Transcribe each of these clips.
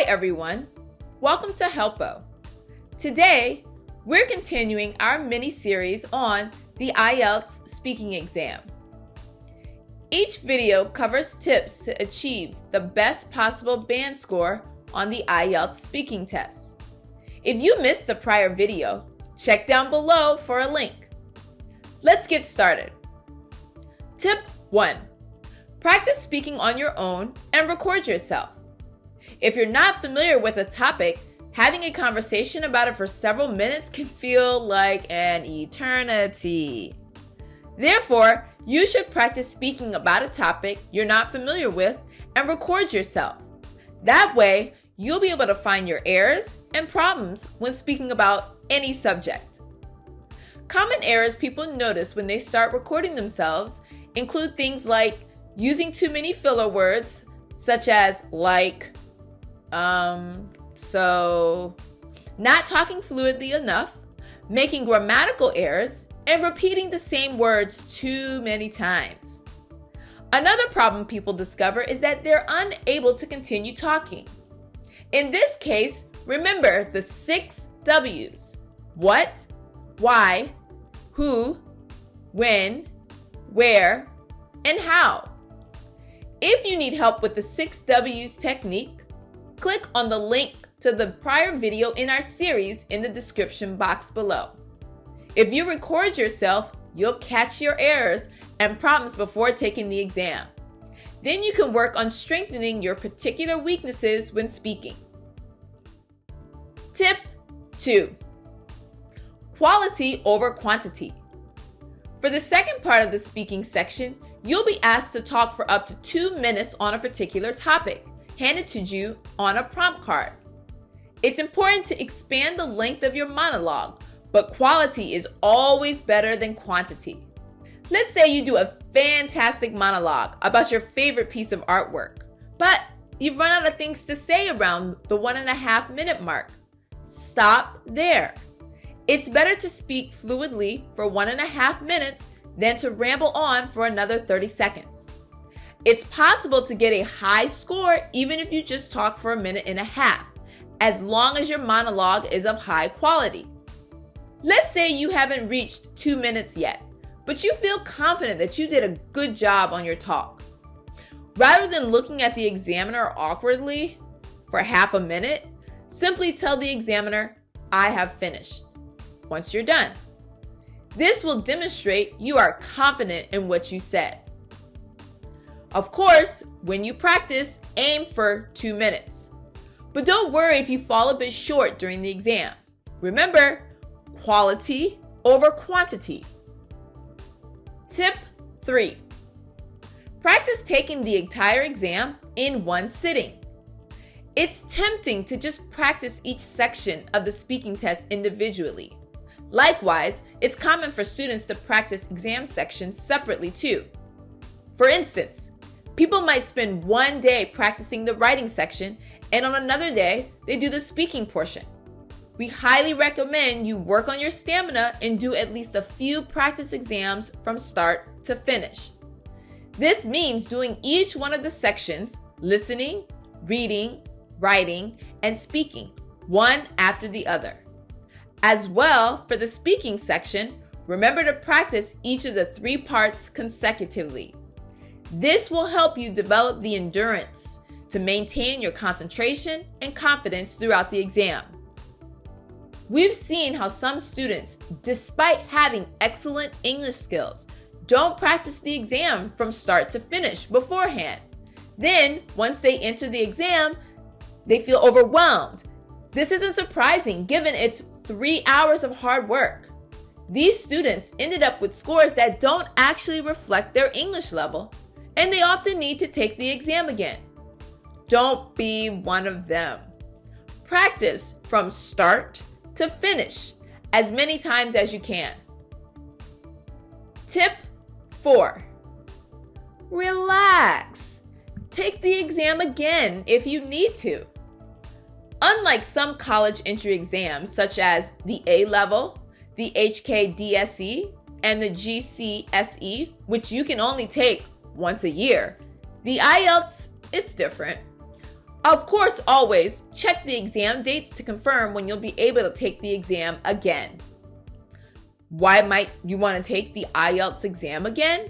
Hi everyone, welcome to Helppo. Today, we're continuing our mini-series on the IELTS speaking exam. Each video covers tips to achieve the best possible band score on the IELTS speaking test. If you missed a prior video, check down below for a link. Let's get started. Tip 1. Practice speaking on your own and record yourself. If you're not familiar with a topic, having a conversation about it for several minutes can feel like an eternity. Therefore, you should practice speaking about a topic you're not familiar with and record yourself. That way, you'll be able to find your errors and problems when speaking about any subject. Common errors people notice when they start recording themselves include things like using too many filler words, such as like, so, not talking fluidly enough, making grammatical errors, and repeating the same words too many times. Another problem people discover is that they're unable to continue talking. In this case, remember the 6 W's: what, why, who, when, where, and how. If you need help with the 6 W's technique, click on the link to the prior video in our series in the description box below. If you record yourself, you'll catch your errors and problems before taking the exam. Then you can work on strengthening your particular weaknesses when speaking. Tip 2. Quality over quantity. For the second part of the speaking section, you'll be asked to talk for up to 2 minutes on a particular topic, handed to you on a prompt card. It's important to expand the length of your monologue, but quality is always better than quantity. Let's say you do a fantastic monologue about your favorite piece of artwork, but you've run out of things to say around the 1.5 minute mark. Stop there. It's better to speak fluidly for 1.5 minutes than to ramble on for another 30 seconds. It's possible to get a high score even if you just talk for 1.5 minutes, as long as your monologue is of high quality. Let's say you haven't reached 2 minutes yet, but you feel confident that you did a good job on your talk. Rather than looking at the examiner awkwardly for half a minute, simply tell the examiner, "I have finished," once you're done. This will demonstrate you are confident in what you said. Of course, when you practice, aim for 2 minutes. But don't worry if you fall a bit short during the exam. Remember, quality over quantity. Tip 3. Practice taking the entire exam in one sitting. It's tempting to just practice each section of the speaking test individually. Likewise, it's common for students to practice exam sections separately too. For instance, people might spend one day practicing the writing section, and on another day, they do the speaking portion. We highly recommend you work on your stamina and do at least a few practice exams from start to finish. This means doing each one of the sections, listening, reading, writing, and speaking, one after the other. As well, for the speaking section, remember to practice each of the 3 parts consecutively. This will help you develop the endurance to maintain your concentration and confidence throughout the exam. We've seen how some students, despite having excellent English skills, don't practice the exam from start to finish beforehand. Then, once they enter the exam, they feel overwhelmed. This isn't surprising given it's 3 hours of hard work. These students ended up with scores that don't actually reflect their English level, and they often need to take the exam again. Don't be one of them. Practice from start to finish as many times as you can. Tip 4. Relax. Take the exam again if you need to. Unlike some college entry exams such as the A-level, the HKDSE, and the GCSE, which you can only take once a year, the IELTS, it's different. Of course, always check the exam dates to confirm when you'll be able to take the exam again. Why might you want to take the IELTS exam again?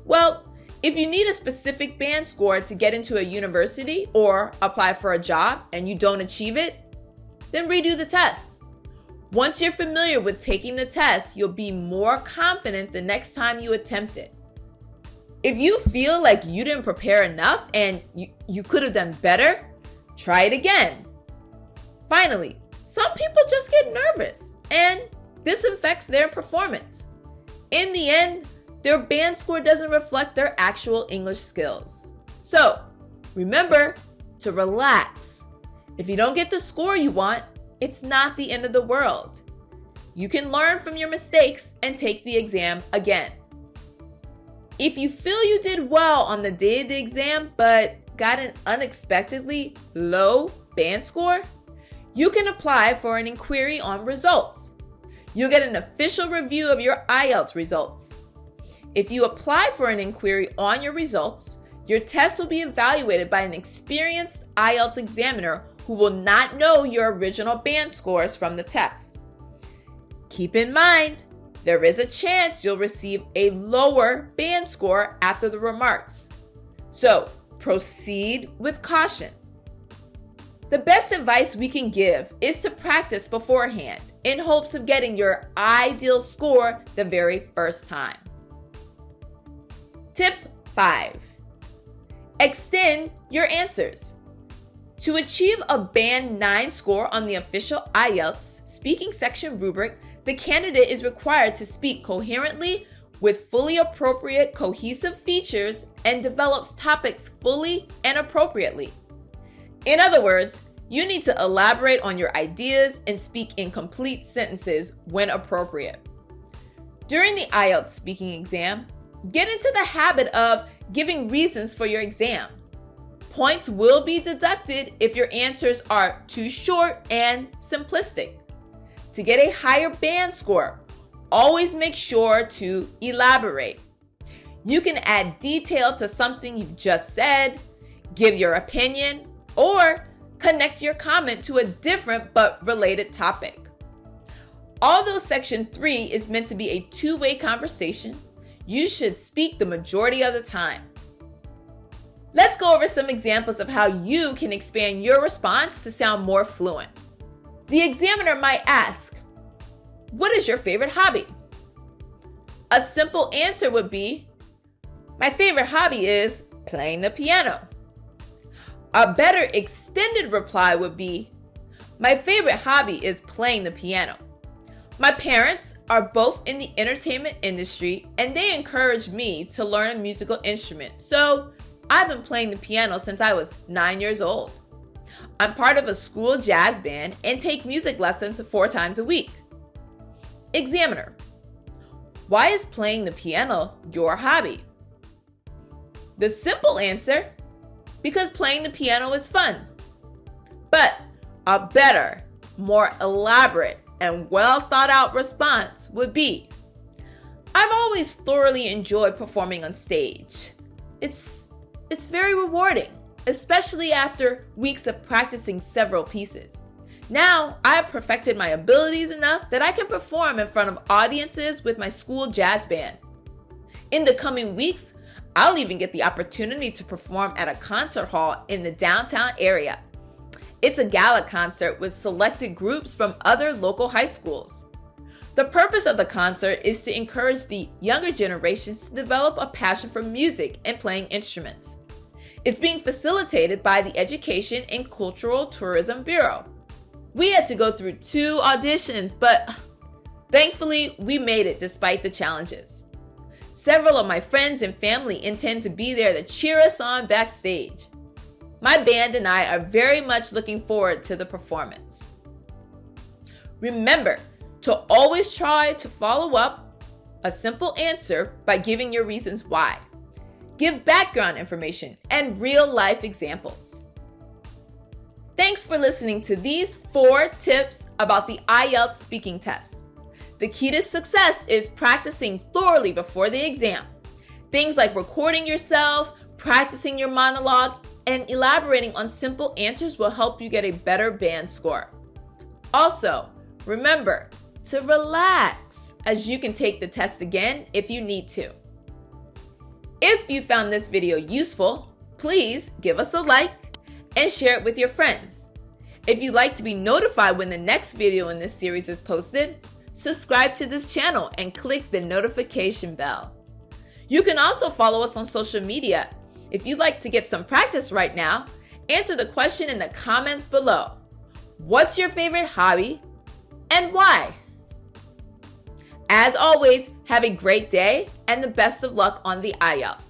Well, if you need a specific band score to get into a university or apply for a job and you don't achieve it, then redo the test. Once you're familiar with taking the test, you'll be more confident the next time you attempt it. If you feel like you didn't prepare enough and you could have done better, try it again. Finally, some people just get nervous and this affects their performance. In the end, their band score doesn't reflect their actual English skills. So, remember to relax. If you don't get the score you want, it's not the end of the world. You can learn from your mistakes and take the exam again. If you feel you did well on the day of the exam but got an unexpectedly low band score, you can apply for an inquiry on results. You'll get an official review of your IELTS results. If you apply for an inquiry on your results, your test will be evaluated by an experienced IELTS examiner who will not know your original band scores from the test. Keep in mind, there is a chance you'll receive a lower band score after the remarks. So, proceed with caution. The best advice we can give is to practice beforehand in hopes of getting your ideal score the very first time. Tip 5. Extend your answers. To achieve a Band 9 score on the official IELTS speaking section rubric, the candidate is required to speak coherently with fully appropriate cohesive features and develops topics fully and appropriately. In other words, you need to elaborate on your ideas and speak in complete sentences when appropriate. During the IELTS speaking exam, get into the habit of giving reasons for your exam. Points will be deducted if your answers are too short and simplistic. To get a higher band score, always make sure to elaborate. You can add detail to something you've just said, give your opinion, or connect your comment to a different but related topic. Although Section 3 is meant to be a two-way conversation, you should speak the majority of the time. Let's go over some examples of how you can expand your response to sound more fluent. The examiner might ask, "What is your favorite hobby?" A simple answer would be, "My favorite hobby is playing the piano." A better extended reply would be, "My favorite hobby is playing the piano. My parents are both in the entertainment industry and they encouraged me to learn a musical instrument, so I've been playing the piano since I was 9 years old. I'm part of a school jazz band and take music lessons 4 times a week." Examiner: why is playing the piano your hobby? The simple answer: because playing the piano is fun. But a better, more elaborate, and well thought out response would be, "I've always thoroughly enjoyed performing on stage. It's very rewarding, especially after weeks of practicing several pieces. Now, I have perfected my abilities enough that I can perform in front of audiences with my school jazz band. In the coming weeks, I'll even get the opportunity to perform at a concert hall in the downtown area. It's a gala concert with selected groups from other local high schools. The purpose of the concert is to encourage the younger generations to develop a passion for music and playing instruments. It's being facilitated by the Education and Cultural Tourism Bureau. We had to go through 2 auditions, but thankfully we made it despite the challenges. Several of my friends and family intend to be there to cheer us on backstage. My band and I are very much looking forward to the performance." Remember to always try to follow up a simple answer by giving your reasons why. Give background information and real-life examples. Thanks for listening to these 4 tips about the IELTS speaking test. The key to success is practicing thoroughly before the exam. Things like recording yourself, practicing your monologue, and elaborating on simple answers will help you get a better band score. Also, remember to relax, as you can take the test again if you need to. If you found this video useful, please give us a like and share it with your friends. If you'd like to be notified when the next video in this series is posted, subscribe to this channel and click the notification bell. You can also follow us on social media. If you'd like to get some practice right now, answer the question in the comments below. What's your favorite hobby and why? As always, have a great day and the best of luck on the IELTS.